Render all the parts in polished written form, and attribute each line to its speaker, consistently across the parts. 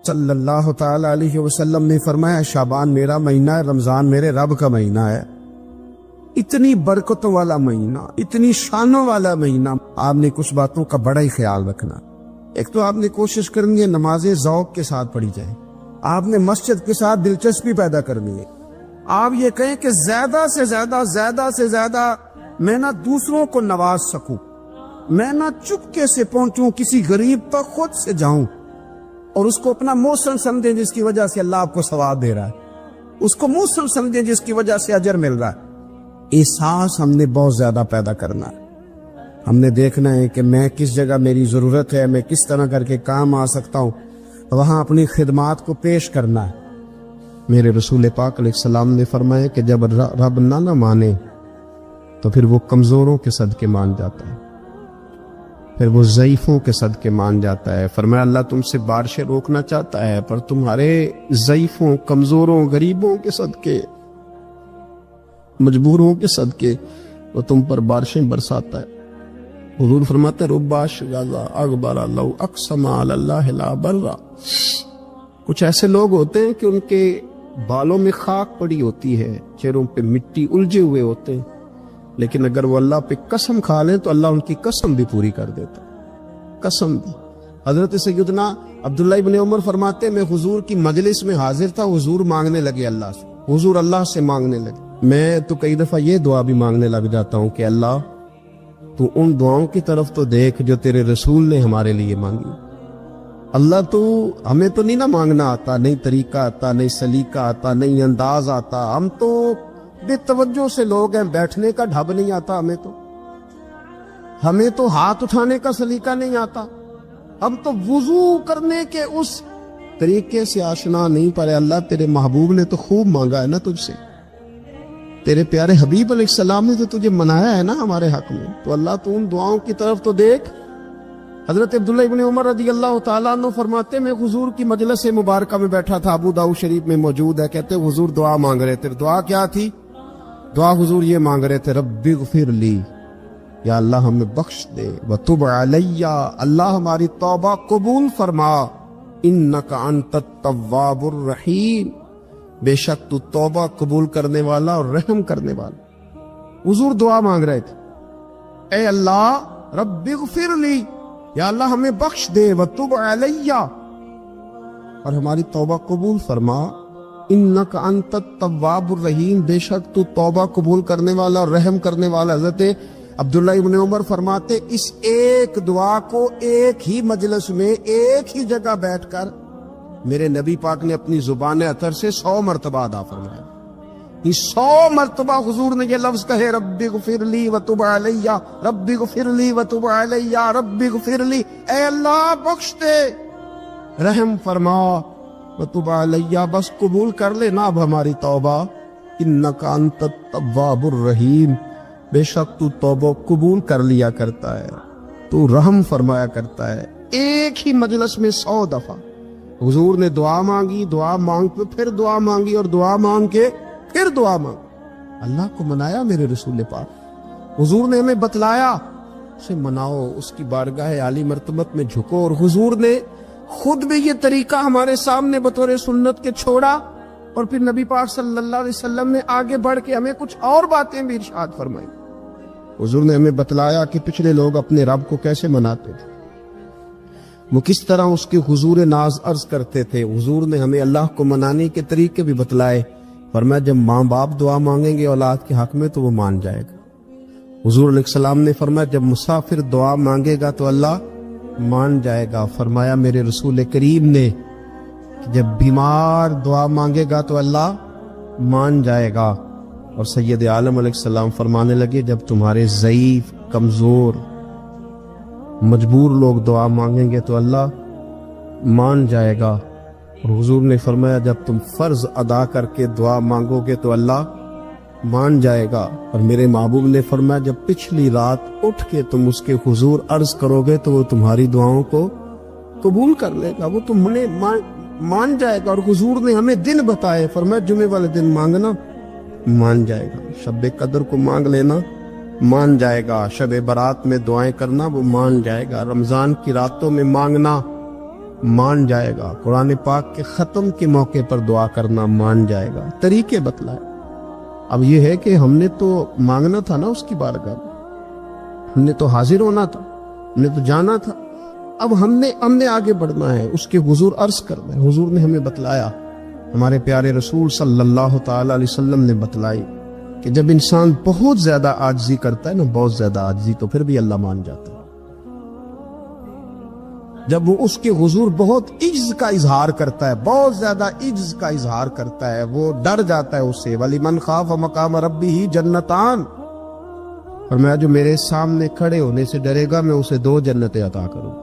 Speaker 1: صلی اللہ تعالی علیہ وسلم نے فرمایا شعبان میرا مہینہ ہے، رمضان میرے رب کا مہینہ ہے۔ اتنی برکتوں والا مہینہ، اتنی شانوں والا مہینہ، آپ نے کچھ باتوں کا بڑا ہی خیال رکھنا۔ ایک تو آپ نے کوشش کرنی ہے نمازیں ذوق کے ساتھ پڑھی جائیں، آپ نے مسجد کے ساتھ دلچسپی پیدا کرنی ہے۔ آپ یہ کہیں کہ زیادہ سے زیادہ میں نہ دوسروں کو نواز سکوں، میں نہ چپکے سے پہنچوں کسی غریب تک، خود سے جاؤں اور اس کو اپنا محسن سمجھیں جس کی وجہ سے اللہ آپ کو ثواب دے رہا ہے، اس کو محسن سمجھیں جس کی وجہ سے اجر مل رہا ہے۔ احساس ہم نے بہت زیادہ پیدا کرنا ہے۔ ہم نے دیکھنا ہے کہ میں کس جگہ میری ضرورت ہے، میں کس طرح کر کے کام آ سکتا ہوں، وہاں اپنی خدمات کو پیش کرنا ہے۔ میرے رسول پاک علیہ السلام نے فرمایا کہ جب رب نہ مانے تو پھر وہ کمزوروں کے صدقے مان جاتا ہے، پھر وہ ضعیفوں کے صدقے مان جاتا ہے۔ فرمایا اللہ تم سے بارشیں روکنا چاہتا ہے، پر تمہارے ضعیفوں، کمزوروں، غریبوں کے صدقے، مجبوروں کے صدقے وہ تم پر بارشیں برساتا ہے۔ حضور فرماتے ہیں رب اشغاظ اغبر لو اقسم علی اللہ لا برا۔ کچھ ایسے لوگ ہوتے ہیں کہ ان کے بالوں میں خاک پڑی ہوتی ہے، چہروں پہ مٹی الجھے ہوئے ہوتے ہیں، لیکن اگر وہ اللہ پہ قسم کھا لیں تو اللہ ان کی قسم بھی پوری کر دیتا ہے، قسم بھی۔ حضرت سیدنا عبداللہ ابن عمر فرماتے ہیں میں حضور کی مجلس میں حاضر تھا، حضور مانگنے لگے اللہ سے، حضور اللہ سے مانگنے لگے۔ میں تو کئی دفعہ یہ دعا بھی مانگنے لگ جاتا ہوں کہ اللہ تو ان دعاؤں کی طرف تو دیکھ جو تیرے رسول نے ہمارے لیے مانگی۔ اللہ تو ہمیں تو نہیں نہ مانگنا آتا، نہیں طریقہ آتا، نہیں سلیقہ آتا، نہیں انداز آتا، ہم تو بے توجہ سے لوگ ہیں، بیٹھنے کا ڈھب نہیں آتا، ہمیں تو ہاتھ اٹھانے کا سلیقہ نہیں آتا، ہم تو وضو کرنے کے اس طریقے سے آشنا نہیں، پر اللہ تیرے محبوب نے تو خوب مانگا ہے نا تجھ سے، تیرے پیارے حبیب علیہ السلام نے تو تجھے منایا ہے نا ہمارے حق میں، تو اللہ تو ان دعاؤں کی طرف تو دیکھ۔ حضرت عبداللہ ابن عمر رضی اللہ تعالیٰ عنہ فرماتے میں حضور کی مجلس مبارکہ میں بیٹھا تھا، ابو داؤد شریف میں موجود ہے، کہتے حضور دعا مانگ رہے تھے۔ دعا کیا تھی؟ دعا حضور یہ مانگ رہے تھے رب اغفر لی، یا اللہ ہمیں بخش دے، وتب علی، اللہ ہماری توبہ قبول فرما، انک انت التواب الرحیم، بے شک تو توبہ قبول کرنے والا اور رحم کرنے والا۔ حضور دعا مانگ رہے تھے اے اللہ رب اغفر لی، یا اللہ ہمیں بخش دے، وتب علی، اور ہماری توبہ قبول فرما، انک انت التواب الرحیم، بے شک تو توبہ قبول کرنے والا اور رحم کرنے والا۔ حضرت عبداللہ ابن عمر فرماتے اس ایک دعا کو ایک ہی مجلس میں ایک ہی جگہ بیٹھ کر میرے نبی پاک نے اپنی زبان اطہر سے 100 مرتبہ ادا فرمایا۔ یہ 100 مرتبہ حضور نے یہ لفظ کہے رب اغفر لی وتب علی، رب اغفر لی وتب علی، رب اغفر لی، اے اللہ بخش دے، رحم فرما، وتب علی، بس قبول کر لے نا اب ہماری توبہ، انک انت التواب الرحیم، بے شک تو توبہ قبول کر لیا کرتا ہے، تو رحم فرمایا کرتا ہے۔ ایک ہی مجلس میں 100 دفعہ حضور نے دعا مانگی، دعا مانگ کے پھر دعا مانگی، اور دعا مانگ کے پھر دعا مانگ، اللہ کو منایا میرے رسول پاک۔ حضور نے ہمیں بتلایا اسے مناؤ، اس کی بارگاہ عالی مرتبت میں جھکو، اور حضور نے خود بھی یہ طریقہ ہمارے سامنے بطور سنت کے چھوڑا، اور پھر نبی پاک صلی اللہ علیہ وسلم نے آگے بڑھ کے ہمیں کچھ اور باتیں بھی ارشاد فرمائی۔ حضور نے ہمیں بتلایا کہ پچھلے لوگ اپنے رب کو کیسے مناتے تھے، وہ کس طرح اس کے حضور ناز عرض کرتے تھے۔ حضور نے ہمیں اللہ کو منانے کے طریقے بھی بتلائے، فرمایا جب ماں باپ دعا مانگیں گے اولاد کے حق میں تو وہ مان جائے گا۔ حضور علیہ السلام نے فرمایا جب مسافر دعا مانگے گا تو اللہ مان جائے گا۔ فرمایا میرے رسول کریم نے کہ جب بیمار دعا مانگے گا تو اللہ مان جائے گا۔ اور سید عالم علیہ السلام فرمانے لگے جب تمہارے ضعیف، کمزور، مجبور لوگ دعا مانگیں گے تو اللہ مان جائے گا۔ اور حضور نے فرمایا جب تم فرض ادا کر کے دعا مانگو گے تو اللہ مان جائے گا۔ اور میرے محبوب نے فرمایا جب پچھلی رات اٹھ کے تم اس کے حضور عرض کرو گے تو وہ تمہاری دعاؤں کو قبول کر لے گا، وہ تمہیں مان جائے گا۔ اور حضور نے ہمیں دن بتائے، فرمایا جمعے والے دن مانگنا مان جائے گا، شب قدر کو مانگ لینا مان جائے گا، شب برات میں دعائیں کرنا وہ مان جائے گا، رمضان کی راتوں میں مانگنا مان جائے گا، قرآن پاک کے ختم کے موقع پر دعا کرنا مان جائے گا، طریقے بتلائے۔ اب یہ ہے کہ ہم نے تو مانگنا تھا نا اس کی بارگاہ میں، ہم نے تو حاضر ہونا تھا، ہم نے تو جانا تھا، اب ہم نے آگے بڑھنا ہے، اس کے حضور عرض کرنا ہے۔ حضور نے ہمیں بتلایا، ہمارے پیارے رسول صلی اللہ تعالی علیہ وسلم نے بتلائی کہ جب انسان بہت زیادہ عاجزی کرتا ہے نا، بہت زیادہ عاجزی، تو پھر بھی اللہ مان جاتا ہے۔ جب وہ اس کے حضور بہت عجز کا اظہار کرتا ہے، بہت زیادہ عجز کا اظہار کرتا ہے، وہ ڈر جاتا ہے اس سے۔ وَلِمَنْ خَافَ مَقَامَ رَبِّهِ جَنَّتَانِ، فرمایا جو میرے سامنے کھڑے ہونے سے ڈرے گا میں اسے 2 جنتیں عطا کروں۔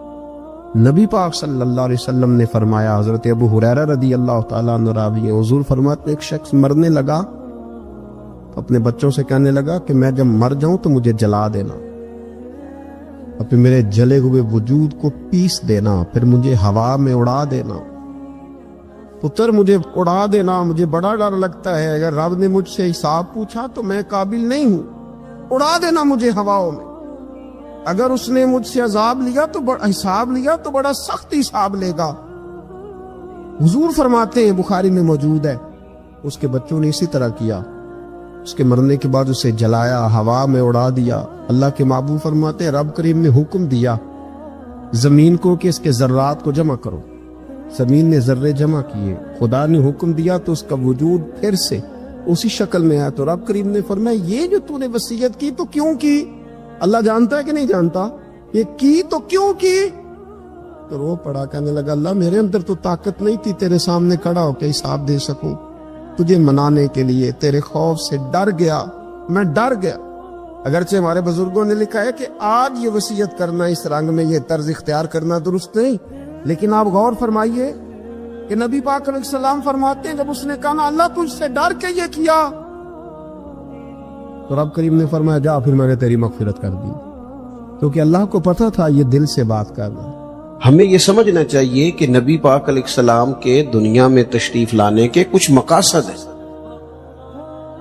Speaker 1: نبی پاک صلی اللہ علیہ وسلم نے فرمایا، حضرت ابو ہریرہ رضی اللہ تعالیٰ عنہ راوی ہیں، حضور فرماتے ایک شخص مرنے لگا تو اپنے بچوں سے کہنے لگا کہ میں جب مر جاؤں تو مجھے جلا دینا، اور پھر میرے جلے ہوئے وجود کو پیس دینا، پھر مجھے ہوا میں اڑا دینا۔ پتر مجھے اڑا دینا، مجھے بڑا ڈر لگتا ہے، اگر رب نے مجھ سے حساب پوچھا تو میں قابل نہیں ہوں، اڑا دینا مجھے ہواؤں میں۔ اگر اس نے مجھ سے عذاب لیا تو حساب لیا تو بڑا سخت حساب لے گا۔ حضور فرماتے ہیں، بخاری میں موجود ہے، اس کے بچوں نے اسی طرح کیا، اس کے مرنے کے بعد اسے جلایا، ہوا میں اڑا دیا۔ اللہ کے محبوب فرماتے ہیں رب کریم نے حکم دیا زمین کو کہ اس کے ذرات کو جمع کرو، زمین نے ذرے جمع کیے، خدا نے حکم دیا تو اس کا وجود پھر سے اسی شکل میں آیا۔ تو رب کریم نے فرمایا یہ جو تو نے وصیت کی تو کیوں کی؟ اللہ جانتا ہے کہ نہیں جانتا؟ یہ کی تو کیوں کی؟ تو رو پڑا، کہنے لگا اللہ میرے اندر تو طاقت نہیں تھی تیرے سامنے کھڑا ہو کے حساب دے سکوں، تجھے منانے کے لیے تیرے خوف سے ڈر گیا، میں ڈر گیا۔ اگرچہ ہمارے بزرگوں نے لکھا ہے کہ آج یہ وصیت کرنا، اس رنگ میں یہ طرز اختیار کرنا درست نہیں، لیکن آپ غور فرمائیے کہ نبی پاک علیہ السلام فرماتے ہیں جب اس نے کہا نا اللہ تجھ سے ڈر کے یہ کیا، تو رب کریم نے فرمایا جا پھر میں نے تیری مغفرت کر دی، کیونکہ اللہ کو پتا تھا یہ دل سے بات کرنا۔
Speaker 2: ہمیں یہ سمجھنا چاہیے کہ نبی پاک علیہ السلام کے دنیا میں تشریف لانے کے کچھ مقاصد ہیں۔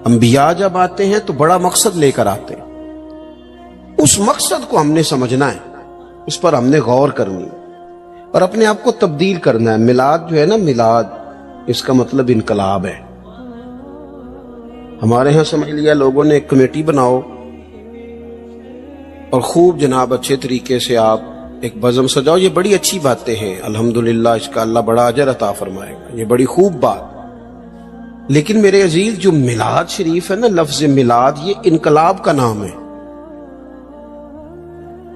Speaker 2: انبیاء جب آتے ہیں تو بڑا مقصد لے کر آتے ہیں، اس مقصد کو ہم نے سمجھنا ہے، اس پر ہم نے غور کرنی ہے اور اپنے آپ کو تبدیل کرنا ہے۔ میلاد جو ہے نا، میلاد اس کا مطلب انقلاب ہے۔ ہمارے ہاں سمجھ لیا لوگوں نے ایک کمیٹی بناؤ اور خوب جناب اچھے طریقے سے آپ ایک بزم سجاؤ، یہ بڑی اچھی باتیں ہیں، الحمدللہ اس کا اللہ بڑا اجر عطا فرمائے گا، یہ بڑی خوب بات۔ لیکن میرے عزیز جو میلاد شریف ہے نا، لفظ میلاد یہ انقلاب کا نام ہے۔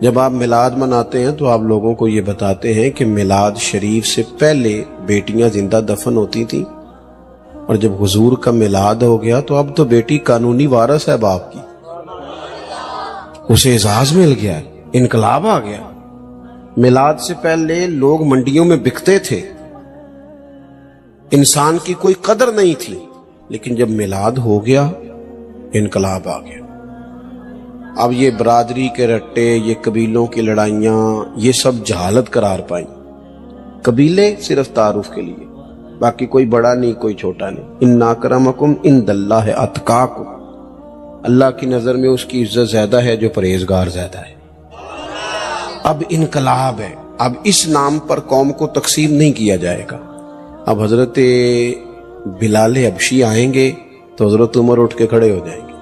Speaker 2: جب آپ میلاد مناتے ہیں تو آپ لوگوں کو یہ بتاتے ہیں کہ میلاد شریف سے پہلے بیٹیاں زندہ دفن ہوتی تھیں، اور جب حضور کا میلاد ہو گیا تو اب تو بیٹی قانونی وارث ہے باپ کی، اسے اعزاز مل گیا، انقلاب آ گیا۔ میلاد سے پہلے لوگ منڈیوں میں بکتے تھے، انسان کی کوئی قدر نہیں تھی، لیکن جب میلاد ہو گیا انقلاب آ گیا۔ اب یہ برادری کے رٹے، یہ قبیلوں کی لڑائیاں، یہ سب جہالت قرار پائیں۔ قبیلے صرف تعارف کے لیے، باقی کوئی بڑا نہیں کوئی چھوٹا نہیں۔ ان اکرمکم عند اللہ اتقاکم، اللہ کی نظر میں اس کی عزت زیادہ ہے جو پرہیزگار زیادہ ہے۔ اب انقلاب ہے، اب اس نام پر قوم کو تقسیم نہیں کیا جائے گا۔ اب حضرت بلال حبشی آئیں گے تو حضرت عمر اٹھ کے کھڑے ہو جائیں گے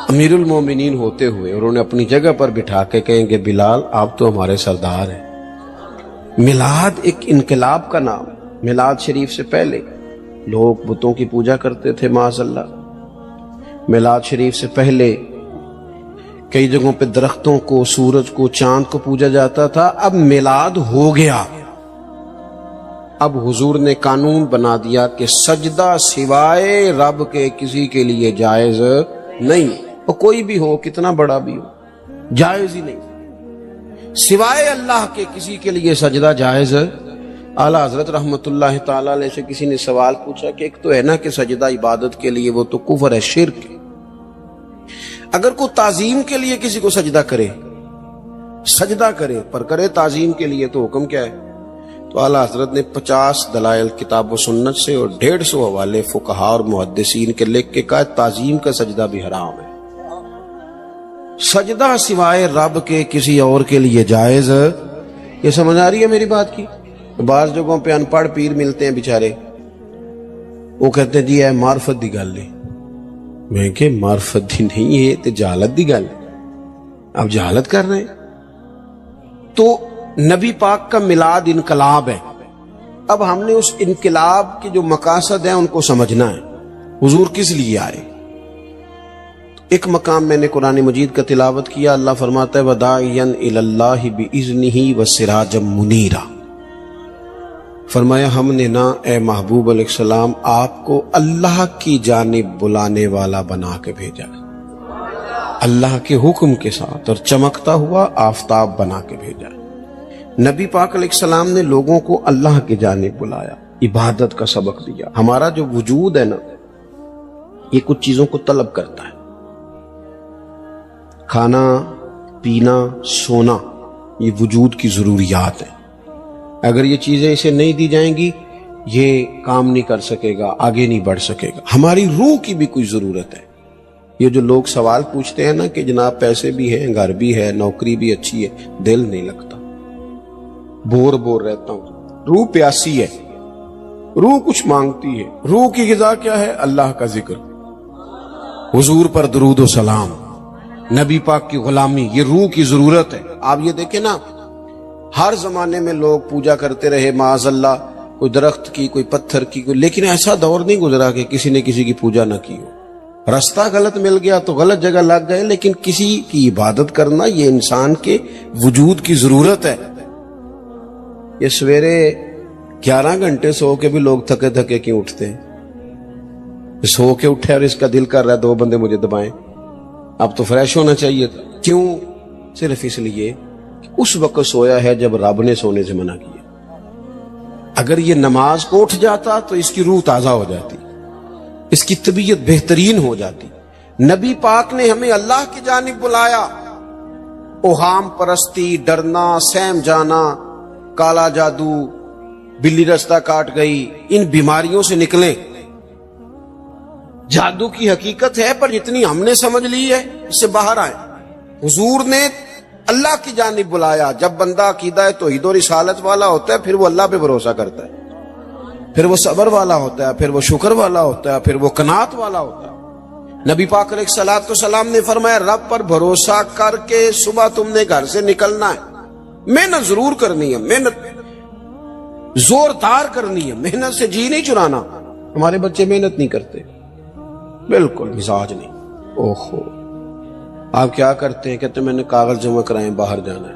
Speaker 2: امیر المومنین ہوتے ہوئے، اور انہیں اپنی جگہ پر بٹھا کے کہیں گے بلال آپ تو ہمارے سردار ہیں۔ میلاد ایک انقلاب کا نام۔ میلاد شریف سے پہلے لوگ بتوں کی پوجا کرتے تھے معاذ اللہ۔ میلاد شریف سے پہلے کئی جگہوں پہ درختوں کو، سورج کو، چاند کو پوجا جاتا تھا۔ اب میلاد ہو گیا، اب حضور نے قانون بنا دیا کہ سجدہ سوائے رب کے کسی کے لیے جائز نہیں، اور کوئی بھی ہو، کتنا بڑا بھی ہو، جائز ہی نہیں۔ سوائے اللہ کے کسی کے لیے سجدہ جائز۔ اعلیٰ حضرت رحمت اللہ تعالی علیہ سے کسی نے سوال پوچھا کہ ایک تو ہے نا کہ سجدہ عبادت کے لیے، وہ تو کفر ہے، شرک ہے۔ اگر کوئی تعظیم کے لیے کسی کو سجدہ کرے، سجدہ کرے پر کرے تعظیم کے لیے، تو حکم کیا ہے؟ تو اعلیٰ حضرت نے 50 دلائل کتاب و سنت سے اور 150 حوالے فقہاء اور محدثین کے لکھ کے کہا تعظیم کا سجدہ بھی حرام ہے۔ سجدہ سوائے رب کے کسی اور کے لیے جائز یہ سمجھ آ رہی ہے میری بات کی؟ بعض جگہوں پہ ان پڑھ پیر ملتے ہیں بیچارے، وہ کہتے ہیں جی اے معرفت دی گل ہے. میں کہ معرفت دی نہیں، یہ تے جہالت دی گل ہے. اب جہالت کر رہے ہیں. تو نبی پاک کا میلاد انقلاب ہے. اب ہم نے اس انقلاب کے جو مقاصد ہیں ان کو سمجھنا ہے. حضور کس لیے آئے؟ ایک مقام میں نے قرآن مجید کا تلاوت کیا، اللہ فرماتا ہے وَدَاعِيًا إِلَى اللَّهِ بِإِذْنِهِ وَسِرَاجًا مُنِيرًا. فرمایا ہم نے نا اے محبوب علیہ السلام آپ کو اللہ کی جانب بلانے والا بنا کے بھیجا، اللہ کے حکم کے ساتھ، اور چمکتا ہوا آفتاب بنا کے بھیجا. نبی پاک علیہ السلام نے لوگوں کو اللہ کی جانب بلایا، عبادت کا سبق دیا. ہمارا جو وجود ہے نا یہ کچھ چیزوں کو طلب کرتا ہے. کھانا، پینا، سونا، یہ وجود کی ضروریات ہیں. اگر یہ چیزیں اسے نہیں دی جائیں گی یہ کام نہیں کر سکے گا، آگے نہیں بڑھ سکے گا. ہماری روح کی بھی کوئی ضرورت ہے. یہ جو لوگ سوال پوچھتے ہیں نا کہ جناب پیسے بھی ہیں، گھر بھی ہے، نوکری بھی اچھی ہے، دل نہیں لگتا، بور رہتا ہوں. روح پیاسی ہے، روح کچھ مانگتی ہے. روح کی غذا کیا ہے؟ اللہ کا ذکر، حضور پر درود و سلام، نبی پاک کی غلامی. یہ روح کی ضرورت ہے. آپ یہ دیکھیں نا، ہر زمانے میں لوگ پوجا کرتے رہے معاذ اللہ، کوئی درخت کی، کوئی پتھر کی، کوئی، لیکن ایسا دور نہیں گزرا کہ کسی نے کسی کی پوجا نہ کی ہو. رستہ غلط مل گیا تو غلط جگہ لگ گئے، لیکن کسی کی عبادت کرنا یہ انسان کے وجود کی ضرورت ہے. یہ سویرے 11 گھنٹے سو کے بھی لوگ تھکے تھکے کیوں اٹھتے ہیں؟ سو کے اٹھے اور اس کا دل کر رہا ہے 2 بندے مجھے دبائیں. اب تو فریش ہونا چاہیے تھا. کیوں؟ صرف اس لیے کہ اس وقت سویا ہے جب رب نے سونے سے منع کیا. اگر یہ نماز کو اٹھ جاتا تو اس کی روح تازہ ہو جاتی، اس کی طبیعت بہترین ہو جاتی. نبی پاک نے ہمیں اللہ کی جانب بلایا. اوہام پرستی، ڈرنا، سہم جانا، کالا جادو، بلی رستہ کاٹ گئی، ان بیماریوں سے نکلیں. جادو کی حقیقت ہے پر جتنی ہم نے سمجھ لی ہے اس سے باہر آئے. حضور نے اللہ کی جانب بلایا. جب بندہ عقیدہ توحید و رسالت والا ہوتا ہے پھر وہ اللہ پہ بھروسہ کرتا ہے، پھر وہ صبر والا ہوتا ہے، پھر وہ شکر والا ہوتا ہے، پھر وہ قناعت والا ہوتا ہے. نبی پاک علیہ الصلوۃ والسلام نے فرمایا رب پر بھروسہ کر کے صبح تم نے گھر سے نکلنا ہے. محنت ضرور کرنی ہے، محنت زوردار کرنی ہے، محنت سے جی نہیں چرانا. ہمارے بچے محنت نہیں کرتے، بالکل مزاج نہیں. اوہو، آپ کیا کرتے ہیں؟ کہتے ہیں میں نے کاغذ جمع کرائے، باہر جانا ہے.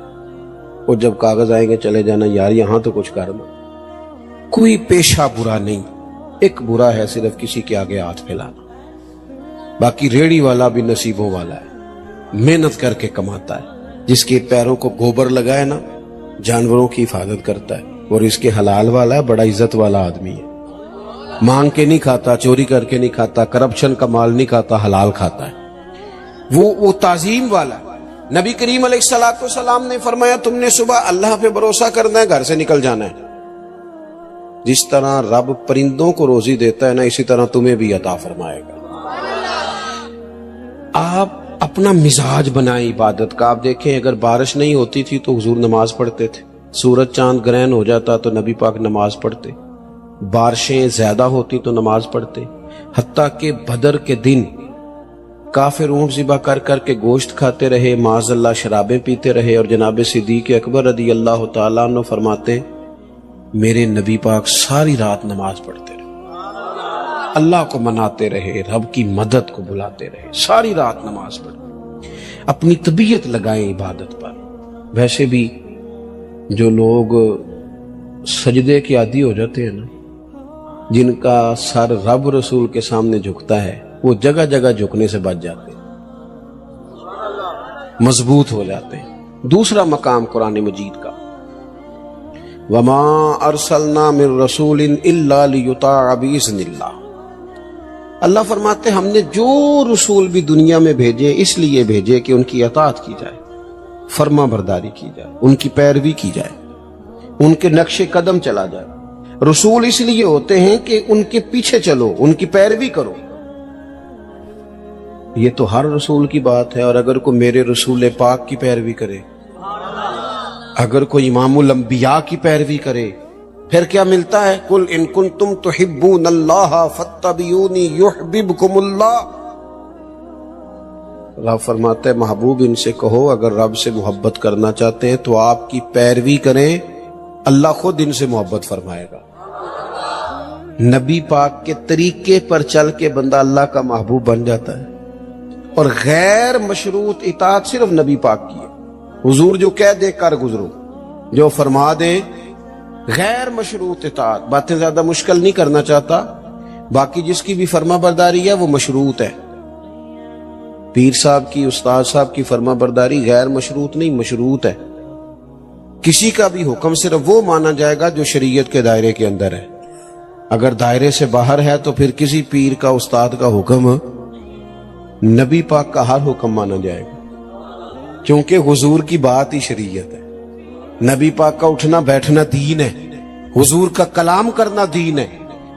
Speaker 2: اور جب کاغذ آئیں گے چلے جانا. یار یہاں تو کچھ کرنا. کوئی پیشہ برا نہیں، ایک برا ہے صرف کسی کے آگے ہاتھ پھیلانا. باقی ریڑی والا بھی نصیبوں والا ہے، محنت کر کے کماتا ہے. جس کے پیروں کو گوبر لگائے نا جانوروں کی حفاظت کرتا ہے، اور اس کے حلال والا ہے، بڑا عزت والا آدمی ہے. مانگ کے نہیں کھاتا، چوری کر کے نہیں کھاتا، کرپشن کا مال نہیں کھاتا، حلال کھاتا ہے. وہ تعظیم والا ہے. نبی کریم علیہ الصلوۃ والسلام نے فرمایا تم نے صبح اللہ پہ بھروسہ کرنا ہے، گھر سے نکل جانا ہے. جس طرح رب پرندوں کو روزی دیتا ہے نا اسی طرح تمہیں بھی عطا فرمائے گا. آپ اپنا مزاج بنائیں عبادت کا. آپ دیکھیں اگر بارش نہیں ہوتی تھی تو حضور نماز پڑھتے تھے. سورج چاند گرہن ہو جاتا تو نبی پاک نماز پڑھتے. بارشیں زیادہ ہوتی تو نماز پڑھتے. حتیٰ کہ بدر کے دن کافر اونٹ ذبح کر کر کے گوشت کھاتے رہے، معاذ اللہ شرابیں پیتے رہے. اور جناب صدیق اکبر رضی اللہ تعالیٰ عنہ فرماتے میرے نبی پاک ساری رات نماز پڑھتے رہے، اللہ کو مناتے رہے، رب کی مدد کو بلاتے رہے، ساری رات نماز پڑھتے. اپنی طبیعت لگائیں عبادت پر. ویسے بھی جو لوگ سجدے کے عادی ہو جاتے ہیں نا، جن کا سر رب رسول کے سامنے جھکتا ہے، وہ جگہ جگہ جھکنے سے بچ جاتے ہیں، مضبوط ہو جاتے ہیں. دوسرا مقام قرآن مجید کا وَمَا أَرْسَلْنَا مِن رَّسُولٍ إِلَّا لِيُطَاعَ بِإِذْنِ اللَّهِ. اللہ فرماتے ہم نے جو رسول بھی دنیا میں بھیجے اس لیے بھیجے کہ ان کی اطاعت کی جائے، فرما برداری کی جائے، ان کی پیروی کی جائے، ان کے نقش قدم چلا جائے. رسول اس لیے ہوتے ہیں کہ ان کے پیچھے چلو، ان کی پیروی کرو. یہ تو ہر رسول کی بات ہے. اور اگر کوئی میرے رسول پاک کی پیروی کرے، اگر کوئی امام الانبیاء کی پیروی کرے پھر کیا ملتا ہے؟ قل ان کنتم تحبون اللہ فاتبعونی یحببکم اللہ. رب فرماتا ہے محبوب ان سے کہو اگر رب سے محبت کرنا چاہتے ہیں تو آپ کی پیروی کریں، اللہ خود ان سے محبت فرمائے گا. نبی پاک کے طریقے پر چل کے بندہ اللہ کا محبوب بن جاتا ہے. اور غیر مشروط اطاعت صرف نبی پاک کی ہے. حضور جو کہہ دے کر گزرو، جو فرما دے. غیر مشروط اطاعت باتیں زیادہ مشکل نہیں کرنا چاہتا، باقی جس کی بھی فرما برداری ہے وہ مشروط ہے. پیر صاحب کی، استاد صاحب کی فرما برداری غیر مشروط نہیں، مشروط ہے. کسی کا بھی حکم صرف وہ مانا جائے گا جو شریعت کے دائرے کے اندر ہے. اگر دائرے سے باہر ہے تو پھر کسی پیر کا، استاد کا حکم نبی پاک کا ہر حکم مانا جائے گا، کیونکہ حضور کی بات ہی شریعت ہے. نبی پاک کا اٹھنا بیٹھنا دین ہے، حضور کا کلام کرنا دین ہے.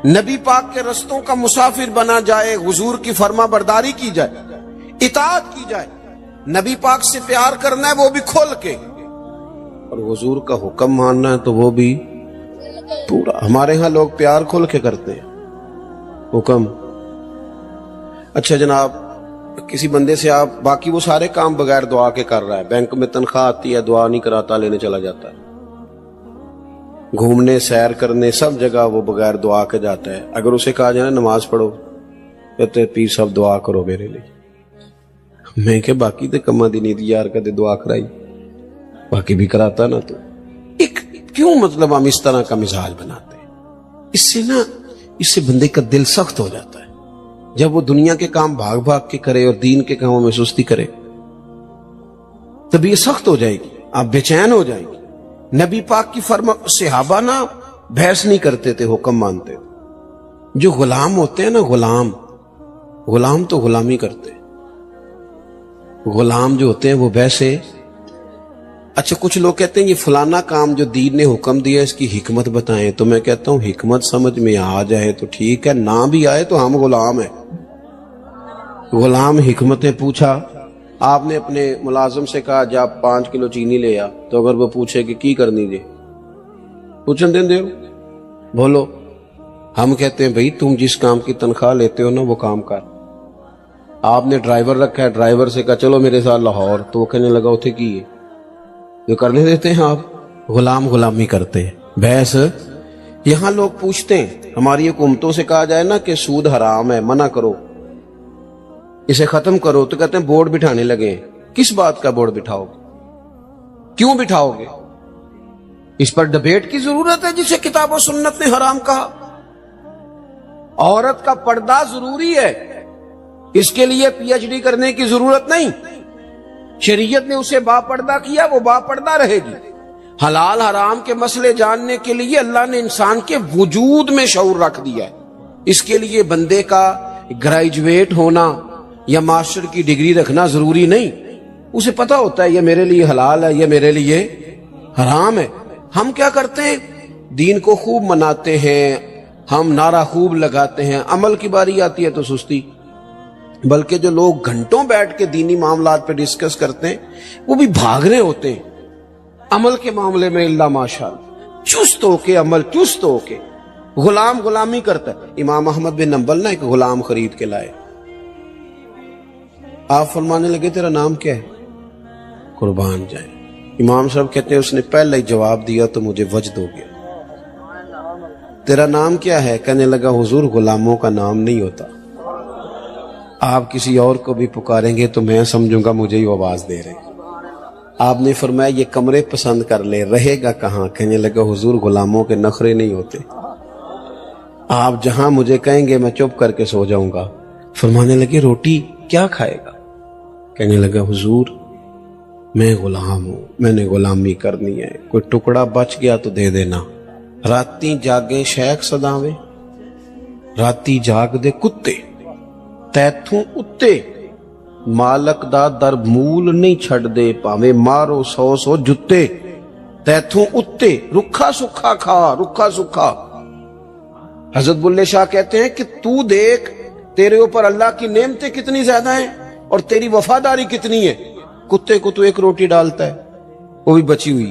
Speaker 2: نبی پاک کے رستوں کا مسافر بنا جائے، حضور کی فرما برداری کی جائے، اطاعت کی جائے. نبی پاک سے پیار کرنا ہے وہ بھی کھول کے، اور حضور کا حکم ماننا ہے تو وہ بھی پورا. ہمارے ہاں لوگ پیار کھول کے کرتے ہیں، حکم. اچھا جناب، کسی بندے سے آپ باقی وہ سارے کام بغیر دعا کے کر رہا ہے، بینک میں تنخواہ آتی ہے دعا نہیں کراتا، لینے چلا جاتا ہے. گھومنے، سیر کرنے، سب جگہ وہ بغیر دعا کے جاتا ہے. اگر اسے کہا جائے نماز پڑھو، کہتے پیر صاحب دعا کرو میرے لیے. میں کہ باقی تے کما دی نہیں دی یار، کدے دعا کرائی، باقی بھی کراتا نا. تو ایک کیوں مطلب ہم اس طرح کا مزاج بناتے ہیں؟ اس سے بندے کا دل سخت ہو جاتا ہے. جب وہ دنیا کے کام بھاگ بھاگ کے کرے اور دین کے کاموں میں سستی کرے طبیعت سخت ہو جائے گی، آپ بے چین ہو جائیں گے. نبی پاک کی فرما، صحابہ نا بحث نہیں کرتے تھے، حکم مانتے. جو غلام ہوتے ہیں نا، غلام تو غلامی کرتے ہیں. غلام جو ہوتے ہیں وہ ویسے. اچھا کچھ لوگ کہتے ہیں یہ فلانا کام جو دین نے حکم دیا اس کی حکمت بتائیں، تو میں کہتا ہوں حکمت سمجھ میں آ جائے تو ٹھیک ہے، نہ بھی آئے تو ہم غلام ہیں. غلام حکمتیں پوچھا، آپ نے اپنے ملازم سے کہا جا 5 کلو چینی لے آ، تو اگر وہ پوچھے کہ کی کرنی جے، پوچھن دیں دے بولو. ہم کہتے ہیں بھئی تم جس کام کی تنخواہ لیتے ہو نا وہ کام کر. آپ نے ڈرائیور رکھا ہے، ڈرائیور سے کہا چلو میرے ساتھ لاہور، تو وہ کہنے لگا اتھے کی ہے، جو کرنے دیتے ہیں. آپ غلامی کرتے ہیں. بحث یہاں لوگ پوچھتے ہیں، ہماری حکومتوں سے کہا جائے نا کہ سود حرام ہے، منع کرو، اسے ختم کرو، تو کہتے ہیں بورڈ بٹھانے لگے ہیں. کس بات کا بورڈ بٹھاؤ گے؟ کیوں بٹھاؤ گے؟ اس پر ڈبیٹ کی ضرورت ہے جسے کتاب و سنت نے حرام کہا. عورت کا پردہ ضروری ہے، اس کے لیے پی ایچ ڈی کرنے کی ضرورت نہیں. شریعت نے اسے با پردہ کیا، وہ با پردہ رہے گی. حلال حرام کے مسئلے جاننے کے لیے اللہ نے انسان کے وجود میں شعور رکھ دیا ہے. اس کے لیے بندے کا گریجویٹ ہونا یا ماسٹر کی ڈگری رکھنا ضروری نہیں. اسے پتا ہوتا ہے یہ میرے لیے حلال ہے، یہ میرے لیے حرام ہے. ہم کیا کرتے ہیں؟ دین کو خوب مناتے ہیں، ہم نعرہ خوب لگاتے ہیں، عمل کی باری آتی ہے تو سستی. بلکہ جو لوگ گھنٹوں بیٹھ کے دینی معاملات پہ ڈسکس کرتے ہیں وہ بھی بھاگ رہے ہوتے ہیں. عمل کے معاملے میں اللہ ماشاءاللہ چست ہو کے، عمل چست ہو کے. غلامی کرتا ہے. امام احمد بن حنبل ایک غلام خرید کے لائے. آپ فرمانے لگے تیرا نام کیا ہے؟ قربان جائے. امام صاحب کہتے ہیں اس نے پہلے ہی جواب دیا تو مجھے وجد ہو گیا. تیرا نام کیا ہے؟ کہنے لگا حضور غلاموں کا نام نہیں ہوتا، آپ کسی اور کو بھی پکاریں گے تو میں سمجھوں گا مجھے ہی آواز دے رہے. آپ نے فرمایا یہ کمرے پسند کر لے، رہے گا کہاں؟ کہنے لگا حضور غلاموں کے نخرے نہیں ہوتے، آپ جہاں مجھے کہیں گے میں چپ کر کے سو جاؤں گا. فرمانے لگے روٹی کیا کھائے گا؟ کہنے لگا حضور میں غلام ہوں، میں نے غلامی کرنی ہے، کوئی ٹکڑا بچ گیا تو دے دینا. راتی جاگے شیخ صداویں، راتی جاگ دے کتے، تیتھوں اتے مالک دا در مول نہیں چھڑ دے، پاویں مارو 100 جتے. تیتھوں اتے رکھا سکھا کھا، رکھا سکھا. حضرت بلے شاہ کہتے ہیں کہ تو دیکھ تیرے اوپر اللہ کی نعمتیں کتنی زیادہ ہیں اور تیری وفاداری کتنی ہے. کتے کو تو ایک روٹی ڈالتا ہے وہ بھی بچی ہوئی،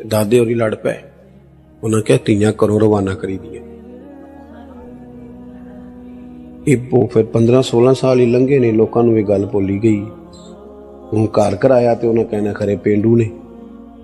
Speaker 2: ਤੇ ਦਾਦੇ ਹੋਰੀ ਲੜ ਪਏ। ਉਹਨਾਂ ਕਿਹਾ ਧੀਆਂ ਘਰੋਂ ਰਵਾਨਾ ਕਰੀ ਦੀਆਂ। ਇਹ ਫਿਰ 15-16 ਸਾਲ ਹੀ ਲੰਘੇ ਨੇ, ਲੋਕਾਂ ਨੂੰ ਇਹ ਗੱਲ ਭੁੱਲੀ ਗਈ। ਹੁਣ ਘਰ ਕਰਾਇਆ ਤੇ ਉਹਨਾਂ ਕਹਿਣਾ ਖਰੇ ਪੇਂਡੂ ਨੇ,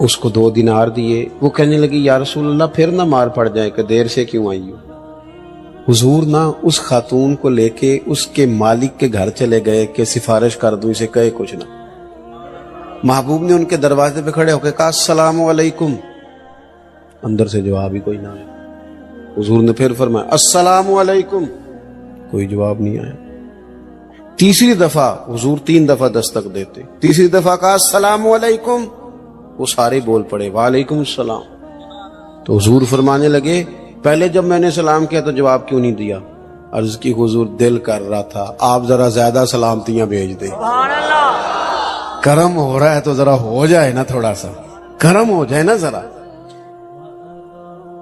Speaker 2: اس کو 2 دینار دیے. وہ کہنے لگی یا رسول اللہ پھر نہ مار پڑ جائے کہ دیر سے کیوں آئی ہو. حضور نہ اس خاتون کو لے کے اس کے مالک کے گھر چلے گئے کہ سفارش کر دوں اسے کہے کچھ نہ. محبوب نے ان کے دروازے پہ کھڑے ہو کے کہا السلام علیکم. اندر سے جواب ہی کوئی نہ آیا. حضور نے پھر فرمایا السلام علیکم. کوئی جواب نہیں آیا. تیسری دفعہ حضور 3 دفعہ دستک دیتے. تیسری دفعہ کہا السلام علیکم. وہ سارے بول پڑے وعلیکم السلام. تو حضور فرمانے لگے پہلے جب میں نے سلام کیا تو جواب کیوں نہیں دیا؟ عرض کی حضور دل کر رہا تھا آپ ذرا زیادہ سلامتیاں بھیج دیں. کرم ہو رہا ہے تو ذرا ہو جائے نا، تھوڑا سا کرم ہو جائے نا ذرا.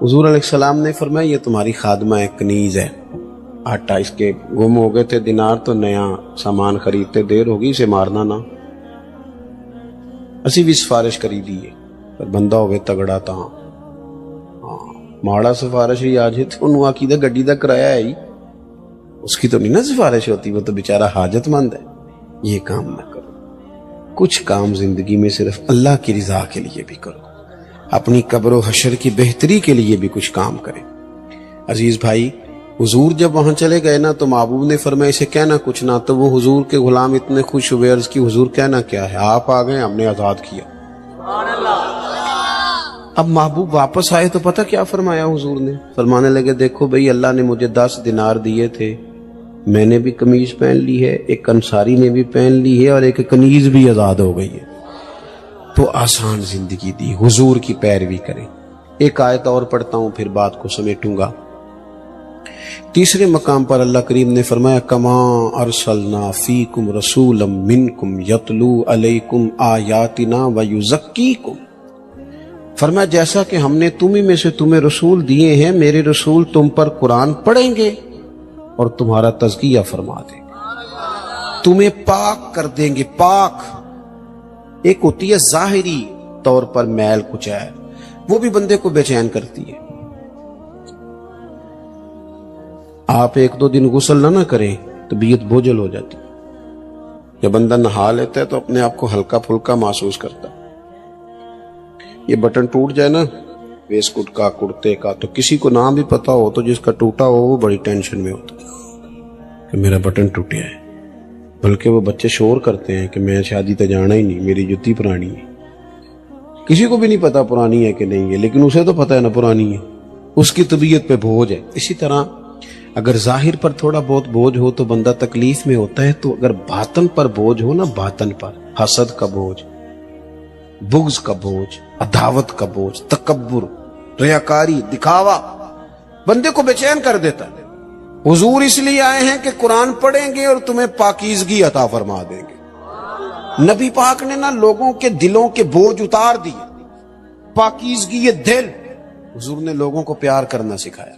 Speaker 2: حضور علیہ السلام نے فرمایا یہ تمہاری خادمہ ہے، کنیز ہے، آٹا اس کے گم ہو گئے تھے دینار تو نیا سامان خریدتے، دیر ہوگی اسے مارنا نہ. اسی بھی سفارش کری دیئے پر بندہ ہوئے تگڑا تھا. ماڑا سفارش ہی آج ہے تو انہوں آکی دا گڈی دا کرایا ہے ہی، اس کی تو نہیں نا سفارش ہوتی، وہ تو بیچارہ حاجت مند ہے. یہ کام نہ کرو. کچھ کام زندگی میں صرف اللہ کی رضا کے لیے بھی کرو، اپنی قبر و حشر کی بہتری کے لیے بھی کچھ کام کریں. عزیز بھائی حضور جب وہاں چلے گئے نا تو محبوب نے فرمایا اسے کہنا کچھ نہ. تو وہ حضور کے غلام اتنے خوش ہوئے، عرض کی حضور کہنا کیا ہے؟ آپ آ گئے ہم نے آزاد کیا. اب محبوب واپس آئے تو پتہ کیا فرمایا حضور نے؟ فرمانے لگے دیکھو بھئی اللہ نے مجھے 10 دینار دیے تھے، میں نے بھی قمیض پہن لی ہے، ایک انصاری نے بھی پہن لی ہے اور ایک کنیز بھی آزاد ہو گئی ہے. تو آسان زندگی دی، حضور کی پیروی کریں. ایک آیت اور پڑھتا ہوں پھر بات کو سمیٹوں گا. تیسرے مقام پر اللہ کریم نے فرمایا کما ارسلنا فیکم رسولا منکم یتلو علیکم آیاتنا ویزکیکم. فرمایا جیسا کہ ہم نے تمہیں میں سے تمہیں رسول دیے ہیں، میرے رسول تم پر قرآن پڑھیں گے اور تمہارا تزکیہ فرما دیں گے، تمہیں پاک کر دیں گے. پاک ایک ہوتی ہے ظاہری طور پر میل کچیل، وہ بھی بندے کو بے چین کرتی ہے. آپ 1-2 دن غسل نہ کریں طبیعت بوجھل ہو جاتی. جب بندہ نہا لیتا ہے تو اپنے آپ کو ہلکا پھلکا محسوس کرتا. یہ بٹن ٹوٹ جائے نا ویسٹ کوٹ کا، کرتے کا، تو کسی کو نام بھی پتا ہو تو جس کا ٹوٹا ہو وہ بڑی ٹینشن میں ہوتا کہ میرا بٹن ٹوٹیا ہے. بلکہ وہ بچے شور کرتے ہیں کہ میں شادی تے جانا ہی نہیں، میری جتی پرانی ہے. کسی کو بھی نہیں پتا پرانی ہے کہ نہیں ہے، لیکن اسے تو پتا ہے نا پرانی ہے، اس کی طبیعت پہ بوجھ ہے. اسی طرح اگر ظاہر پر تھوڑا بہت بوجھ ہو تو بندہ تکلیف میں ہوتا ہے، تو اگر باطن پر بوجھ ہو نا، باطن پر حسد کا بوجھ، بغض کا بوجھ، عداوت کا بوجھ، تکبر، ریاکاری، دکھاوا بندے کو بے چین کر دیتا ہے. حضور اس لیے آئے ہیں کہ قرآن پڑھیں گے اور تمہیں پاکیزگی عطا فرما دیں گے. نبی پاک نے نا لوگوں کے دلوں کے بوجھ اتار دیے. پاکیزگی دل. حضور نے لوگوں کو پیار کرنا سکھایا،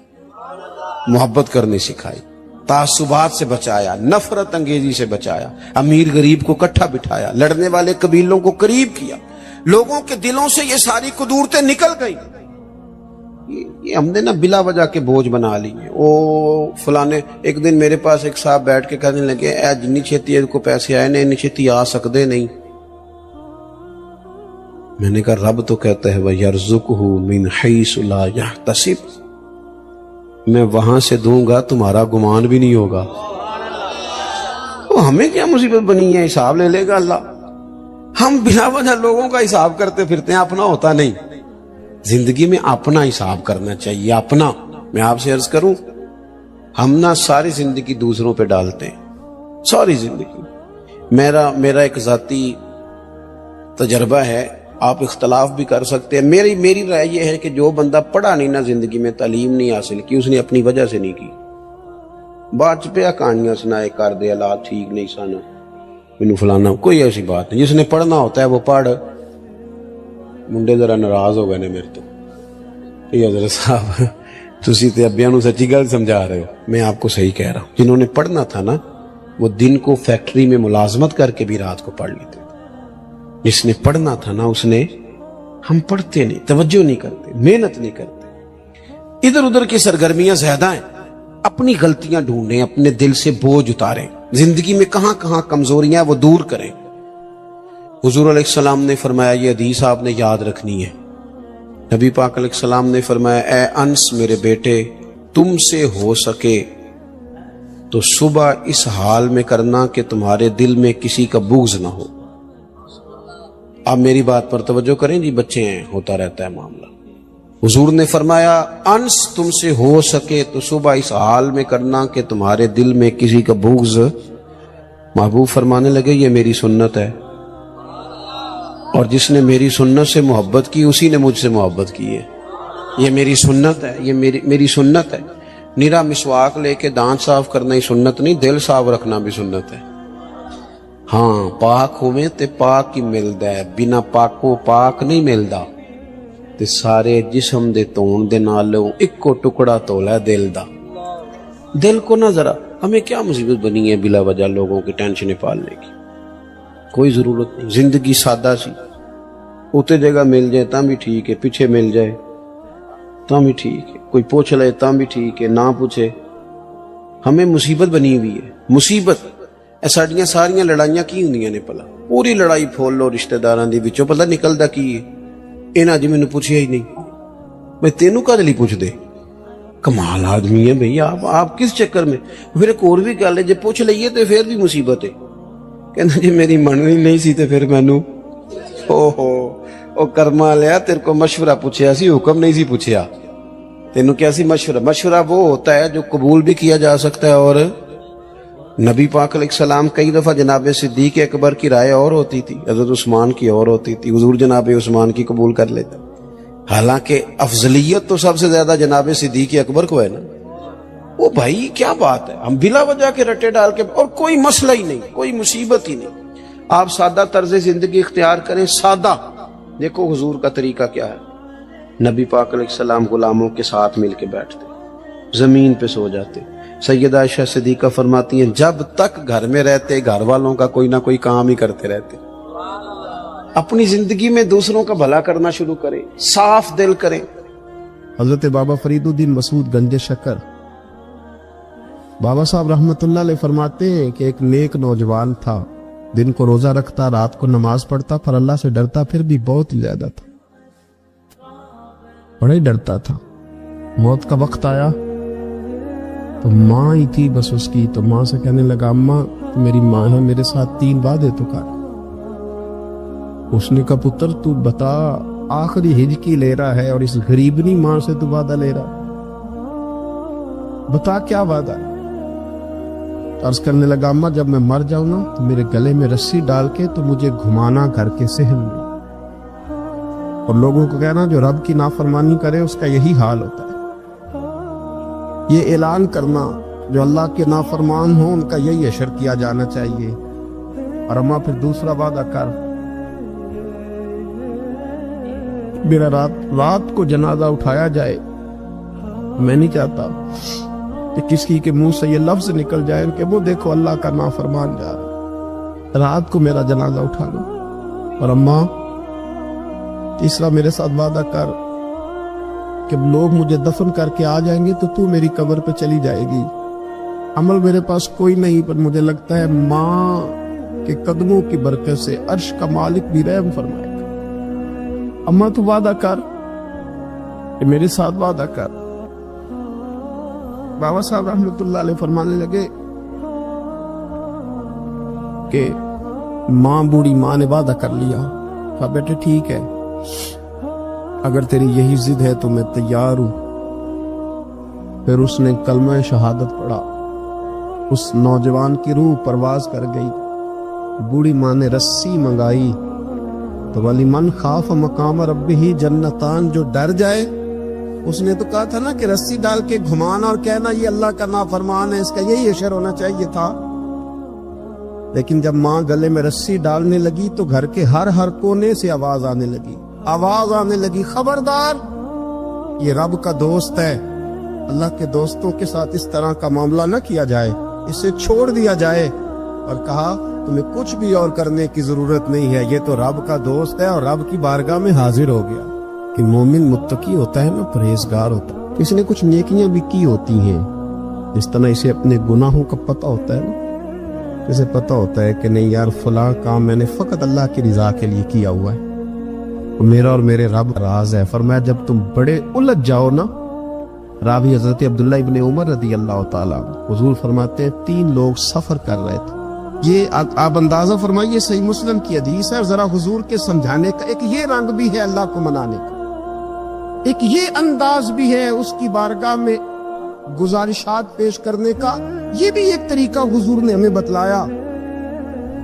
Speaker 2: محبت کرنی سکھائی، تعصبات سے بچایا، نفرت انگیزی سے بچایا، امیر غریب کو اکٹھا بٹھایا، لڑنے والے قبیلوں کو قریب کیا. لوگوں کے دلوں سے یہ ساری قدورتیں نکل گئی. یہ ہم نے نا بلا وجہ کے بوجھ بنا لی ہیں. او فلانے ایک دن میرے پاس ایک صاحب بیٹھ کے کہنے لگے اے جنی چھتی کو پیسے آئے نے انی چھتی آ سکتے نہیں. میں نے کہا رب تو کہتا ہے وَيَرْزُقُهُ مِنْ حَيْثُ لَا يَحْتَسِبُ. میں وہاں سے دوں گا تمہارا گمان بھی نہیں ہوگا. تو ہمیں کیا مصیبت بنی ہے، حساب لے لے گا اللہ. ہم بلا وجہ لوگوں کا حساب کرتے پھرتے ہیں، اپنا ہوتا نہیں. زندگی میں اپنا حساب کرنا چاہیے. اپنا میں آپ سے عرض کروں، ہم نہ ساری زندگی دوسروں پہ ڈالتے ہیں. ساری زندگی میرا ایک ذاتی تجربہ ہے، آپ اختلاف بھی کر سکتے ہیں. میری رائے یہ ہے کہ جو بندہ پڑھا نہیں نا زندگی میں، تعلیم نہیں حاصل کی، اس نے اپنی وجہ سے نہیں کی. بعد چ پیا کہانیاں سنائے کر دے حالات ٹھیک نہیں سن مینوں فلانا، کوئی ایسی بات نہیں. جس نے پڑھنا ہوتا ہے وہ پڑھ. منڈے ذرا ناراض ہو گئے نے میرے تو. یہ حضرت صاحب تسی تے ابیاں نو سچی گل سمجھا رہے ہو، میں آپ کو صحیح کہہ رہا ہوں. جنہوں نے پڑھنا تھا نا وہ دن کو فیکٹری میں ملازمت کر کے بھی رات کو پڑھ لیتے. جس نے پڑھنا تھا نا اس نے، ہم پڑھتے نہیں، توجہ نہیں کرتے، محنت نہیں کرتے، ادھر ادھر کی سرگرمیاں زیادہ ہیں. اپنی غلطیاں ڈھونڈیں، اپنے دل سے بوجھ اتاریں، زندگی میں کہاں کہاں کمزوریاں وہ دور کریں. حضور علیہ السلام نے فرمایا یہ حدیث آپ نے یاد رکھنی ہے. نبی پاک علیہ السلام نے فرمایا اے انس میرے بیٹے تم سے ہو سکے تو صبح اس حال میں کرنا کہ تمہارے دل میں کسی کا بغض نہ ہو. آپ میری بات پر توجہ کریں جی، بچے ہیں ہوتا رہتا ہے معاملہ. حضور نے فرمایا انس تم سے ہو سکے تو صبح اس حال میں کرنا کہ تمہارے دل میں کسی کا بغض. محبوب فرمانے لگے یہ میری سنت ہے، اور جس نے میری سنت سے محبت کی اسی نے مجھ سے محبت کی ہے. یہ میری سنت ہے، یہ میری سنت ہے. نیرا مسواک لے کے دانت صاف کرنا ہی سنت نہیں، دل صاف رکھنا بھی سنت ہے. ہاں پاک ہوئے تے پاک ہی ملدا ہے، بنا پاکوں پاک نہیں ملدا. تے سارے جسم دے تون دے نالوں اکو ٹکڑا تولا ہے دل دا. دل کو نہ ذرا، ہمیں کیا مصیبت بنی ہے بلا وجہ لوگوں کی ٹینشنیں پالنے کی، کوئی ضرورت نہیں. زندگی سادہ سی، اتنے جگہ مل جائے تاں بھی ٹھیک ہے، پیچھے مل جائے تاں بھی ٹھیک ہے، کوئی پوچھ لے تاں بھی ٹھیک ہے، نہ پوچھے. ہمیں مصیبت بنی ہوئی ہے، مصیبت. ساڈیاں ساریاں لڑائیاں کی ہوندیاں نے پلا، پوری لڑائی پھول لو رشتہ داراں دی وچوں پتہ نکلدا کی ہے. انہاں جی مینوں پوچھیا ہی نہیں، میں تینوں کدے لئی پوچھ دے. کمال آدمی ہے بھئی آپ کس چکر میں. پھر ایک اور بھی گل ہے، جے پوچھ لئیے تے پھر بھی مصیبت ہے. کہنا جی میری مننی نہیں سی تے پھر مینوں او کرما لیا تیرے کو مشورہ پوچھیا سی، حکم نہیں سی پوچھیا. تینوں کیا سی مشورہ وہ ہوتا ہے جو قبول بھی کیا جا سکتا ہے. اور نبی پاک علیہ السلام کئی دفعہ جناب صدیق اکبر کی رائے اور ہوتی تھی، حضرت عثمان کی اور ہوتی تھی، حضور جناب عثمان کی قبول کر لیتا. حالانکہ افضلیت تو سب سے زیادہ جناب صدیق اکبر کو ہے نا. وہ بھائی کیا بات ہے، ہم بلا وجہ کے رٹے ڈال کے، اور کوئی مسئلہ ہی نہیں، کوئی مصیبت ہی نہیں. آپ سادہ طرز زندگی اختیار کریں، سادہ. دیکھو حضور کا طریقہ کیا ہے. نبی پاک علیہ السلام غلاموں کے ساتھ مل کے بیٹھتے، زمین پہ سو جاتے. سیدہ عائشہ صدیقہ فرماتی ہیں جب تک گھر میں رہتے گھر والوں کا کوئی نہ کوئی کام ہی کرتے رہتے. اپنی زندگی میں دوسروں کا بھلا کرنا شروع کریں، صاف دل کریں.
Speaker 1: حضرت بابا فرید الدین مسعود گنج شکر بابا صاحب رحمت اللہ علیہ فرماتے ہیں کہ ایک نیک نوجوان تھا، دن کو روزہ رکھتا، رات کو نماز پڑھتا، پر اللہ سے ڈرتا پھر بھی بہت ہی زیادہ تھا، بڑا ہی ڈرتا تھا. موت کا وقت آیا تو ماں ہی تھی بس اس کی، تو ماں سے کہنے لگا اماں میری ماں ہے، میرے ساتھ 3 وعدے تو کر. اس نے کہا پتر تو بتا، آخری ہجکی لے رہا ہے اور اس غریبنی ماں سے تو وعدہ لے رہا، بتا کیا وعدہ. عرض کرنے لگا اماں جب میں مر جاؤں نا تو میرے گلے میں رسی ڈال کے تو مجھے گھمانا گھر کے صحن میں، اور لوگوں کو کہنا جو رب کی نافرمانی کرے اس کا یہی حال ہوتا ہے. یہ اعلان کرنا جو اللہ کے نافرمان ہوں ان کا یہی اشر کیا جانا چاہیے. اور اماں پھر دوسرا وعدہ کر، میرا رات کو جنازہ اٹھایا جائے، میں نہیں چاہتا کہ کسی کے منہ سے یہ لفظ نکل جائے کہ وہ دیکھو اللہ کا نافرمان جا رہا. رات کو میرا جنازہ اٹھا لو. اور اماں تیسرا میرے ساتھ وعدہ کر کہ لوگ مجھے دفن کر کے آ جائیں گے تو میری قبر پہ چلی جائے گی. عمل میرے پاس کوئی نہیں، پر مجھے لگتا ہے ماں کے قدموں کی برکت سے عرش کا مالک بھی رحم فرمائے گا. اماں تو وعدہ کر کہ میرے ساتھ وعدہ کر. بابا صاحب رحمت اللہ علیہ فرمانے لگے کہ ماں بوڑھی ماں نے وعدہ کر لیا. کہا بیٹے ٹھیک ہے، اگر تیری یہی ضد ہے تو میں تیار ہوں. پھر اس نے کلمہ شہادت پڑھا، اس نوجوان کی روح پرواز کر گئی. بوڑھی ماں نے رسی منگائی تو وَلِمَنْ خَافَ مَقَامَ رَبِّهِ جنتان، جو ڈر جائے. اس نے تو کہا تھا نا کہ رسی ڈال کے گھمانا اور کہنا یہ اللہ کا نافرمان ہے، اس کا یہی اشر ہونا چاہیے تھا. لیکن جب ماں گلے میں رسی ڈالنے لگی تو گھر کے ہر کونے سے آواز آنے لگی خبردار یہ رب کا دوست ہے، اللہ کے دوستوں کے ساتھ اس طرح کا معاملہ نہ کیا جائے، اسے چھوڑ دیا جائے. اور کہا تمہیں کچھ بھی اور کرنے کی ضرورت نہیں ہے، یہ تو رب کا دوست ہے اور رب کی بارگاہ میں حاضر ہو گیا. کہ مومن متقی ہوتا ہے نا، پرہیزگار ہوتا ہے، اس نے کچھ نیکیاں بھی کی ہوتی ہیں، اس طرح اسے اپنے گناہوں کا پتہ ہوتا ہے نا. اسے پتہ ہوتا ہے کہ نہیں یار فلاں کام میں نے فقط اللہ کی رضا کے لیے کیا ہوا ہے، میرا اور میرے رب کا راز ہے۔ فرمایا جب تم بڑے الجھ جاؤ نا، راوی حضرت عبداللہ ابن عمر رضی اللہ تعالیٰ، حضور فرماتے ہیں 3 لوگ سفر کر رہے تھے۔ یہ آپ اندازہ فرمائیے، صحیح مسلم کی حدیث ہے، ذرا حضور کے سمجھانے کا ایک یہ رنگ بھی ہے اللہ کو منانے کا، ایک یہ انداز بھی ہے اس کی بارگاہ میں گزارشات پیش کرنے کا، یہ بھی ایک طریقہ حضور نے ہمیں بتلایا۔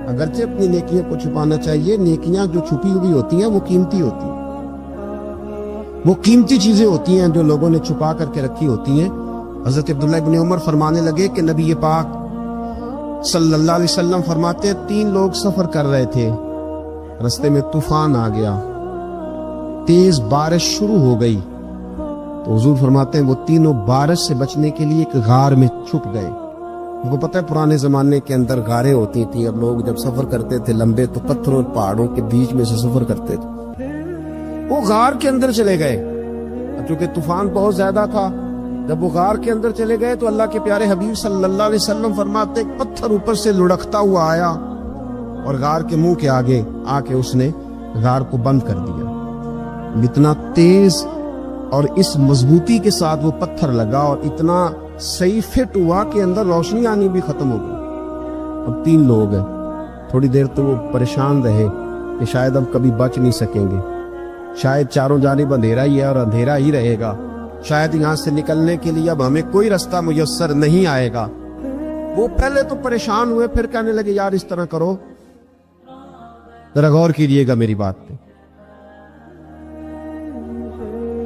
Speaker 1: اگرچہ اپنی نیکیوں کو چھپانا چاہیے، نیکیاں جو چھپی ہوئی ہوتی ہیں وہ قیمتی ہوتی ہیں، وہ قیمتی چیزیں ہوتی ہیں جو لوگوں نے چھپا کر کے رکھی ہوتی ہیں۔ حضرت عبداللہ ابن عمر فرمانے لگے کہ نبی پاک صلی اللہ علیہ وسلم فرماتے ہیں 3 لوگ سفر کر رہے تھے، رستے میں طوفان آ گیا، تیز بارش شروع ہو گئی، تو حضور فرماتے ہیں وہ تینوں بارش سے بچنے کے لیے ایک غار میں چھپ گئے۔ ان کو پتہ ہے پرانے زمانے کے اندر غاریں ہوتی تھیں، اور لوگ جب سفر کرتے تھے لمبے تو پتھروں اور پہاڑوں کے بیچ میں سے سفر کرتے تھے، وہ غار کے اندر چلے گئے۔ چونکہ طوفان بہت زیادہ تھا، جب وہ غار کے اندر چلے گئے تو اللہ کے پیارے حبیب صلی اللہ علیہ وسلم فرماتے ایک پتھر اوپر سے لڑکتا ہوا آیا اور غار کے منہ کے آگے آ کے اس نے غار کو بند کر دیا۔ اتنا تیز اور اس مضبوطی کے ساتھ وہ پتھر لگا اور اتنا صحیح فٹ ہوا کہ اندر روشنی آنی بھی ختم ہو گئی۔ اب 3 لوگ ہیں، تھوڑی دیر تو وہ پریشان رہے کہ شاید اب کبھی بچ نہیں سکیں گے، شاید چاروں جانب اندھیرا ہی ہے اور اندھیرا ہی رہے گا، شاید یہاں سے نکلنے کے لیے اب ہمیں کوئی رستہ میسر نہیں آئے گا۔ وہ پہلے تو پریشان ہوئے، پھر کہنے لگے یار اس طرح کرو، ذرا غور کیجیے گا میری بات پہ۔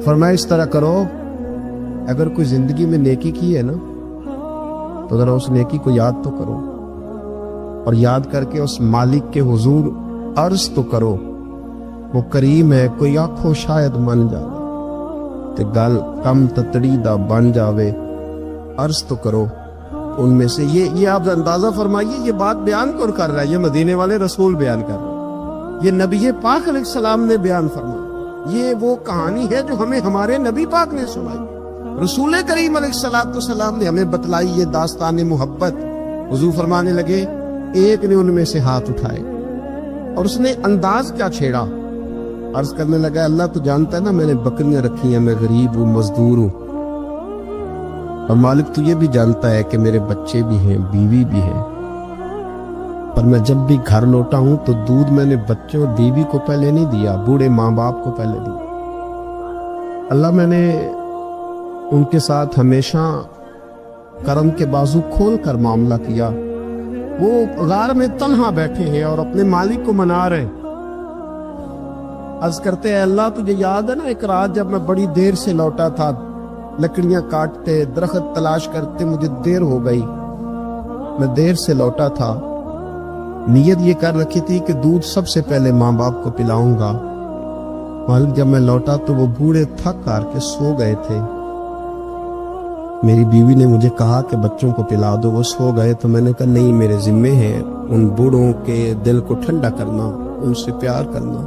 Speaker 1: فرمایا اس طرح کرو، اگر کوئی زندگی میں نیکی کی ہے نا تو ذرا اس نیکی کو یاد تو کرو، اور یاد کر کے اس مالک کے حضور عرض تو کرو، وہ کریم ہے، کوئی آنکھوں شاید من جاوے تے گل کم تتڑی دا بن جاوے، عرض تو کرو۔ ان میں سے یہ آپ اندازہ فرمائیے، یہ بات بیان کون کر رہا ہے؟ یہ مدینے والے رسول بیان کر رہے ہیں، یہ نبی پاک علیہ السلام نے بیان فرمایا۔ یہ وہ کہانی ہے جو ہمیں ہمارے نبی پاک نے سنائی، رسول کریم علیہ السلام نے ہمیں بتلائی، یہ داستان محبت۔ حضور فرمانے لگے ایک نے ان میں سے ہاتھ اٹھائے اور اس نے انداز کیا چھیڑا، عرض کرنے لگا اللہ تو جانتا ہے نا میں نے بکریاں رکھی ہیں، میں غریب ہوں، مزدور ہوں، اور مالک تو یہ بھی جانتا ہے کہ میرے بچے بھی ہیں، بیوی بھی ہے، پر میں جب بھی گھر لوٹا ہوں تو دودھ میں نے بچوں اور بیوی کو پہلے نہیں دیا، بوڑھے ماں باپ کو پہلے دیا۔ اللہ میں نے ان کے ساتھ ہمیشہ کرم کے بازو کھول کر معاملہ کیا۔ وہ غار میں تنہا بیٹھے ہیں اور اپنے مالک کو منا رہے ہیں، عرض کرتے ہیں اللہ تجھے یاد ہے نا ایک رات جب میں بڑی دیر سے لوٹا تھا، لکڑیاں کاٹتے، درخت تلاش کرتے، مجھے دیر ہو گئی، میں دیر سے لوٹا تھا، نیت یہ کر رکھی تھی کہ دودھ سب سے پہلے ماں باپ کو پلاؤں گا، مالک جب میں لوٹا تو وہ بوڑھے تھک کر کے سو گئے تھے، میری بیوی نے مجھے کہا کہ بچوں کو پلا دو، وہ سو گئے، تو میں نے کہا نہیں میرے ذمے ہیں ان بوڑھوں کے دل کو ٹھنڈا کرنا، ان سے پیار کرنا۔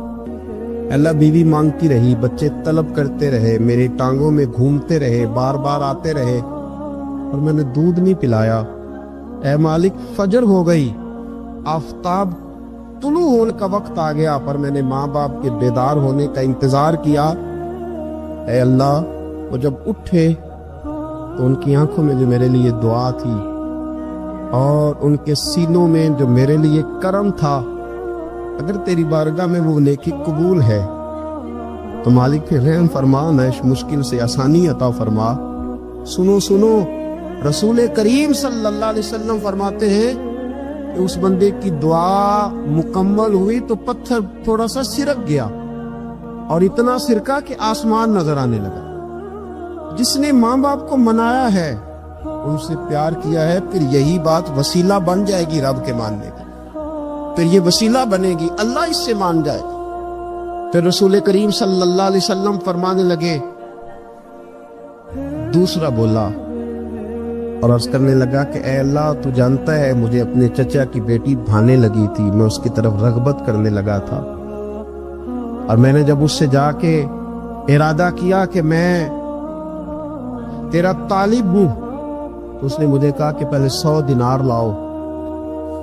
Speaker 1: اللہ بیوی مانگتی رہی، بچے طلب کرتے رہے، میری ٹانگوں میں گھومتے رہے، بار بار آتے رہے، اور میں نے دودھ نہیں پلایا۔ اے مالک فجر ہو گئی، آفتاب طلوع ہونے کا وقت آ گیا، پر میں نے ماں باپ کے بیدار ہونے کا انتظار کیا۔ اے اللہ وہ جب اٹھے تو ان کی آنکھوں میں جو میرے لیے دعا تھی اور ان کے سینوں میں جو میرے لیے کرم تھا، اگر تیری بارگاہ میں وہ نیکی قبول ہے تو مالک پہ رحم فرما، نہ اس مشکل سے آسانی عطا فرما۔ سنو سنو، رسول کریم صلی اللہ علیہ وسلم فرماتے ہیں کہ اس بندے کی دعا مکمل ہوئی تو پتھر تھوڑا سا سرک گیا، اور اتنا سرکا کہ آسمان نظر آنے لگا۔ جس نے ماں باپ کو منایا ہے، ان سے پیار کیا ہے، پھر یہی بات وسیلہ بن جائے گی رب کے ماننے کی، پھر یہ وسیلہ بنے گی اللہ اس سے مان جائے۔ پھر رسول کریم صلی اللہ علیہ وسلم فرمانے لگے، دوسرا بولا اور عرض کرنے لگا کہ اے اللہ تو جانتا ہے مجھے اپنے چچا کی بیٹی بھانے لگی تھی، میں اس کی طرف رغبت کرنے لگا تھا، اور میں نے جب اس سے جا کے ارادہ کیا کہ میں تیرا طالب ہوں، تو اس نے مجھے کہا کہ پہلے 100 دینار لاؤ،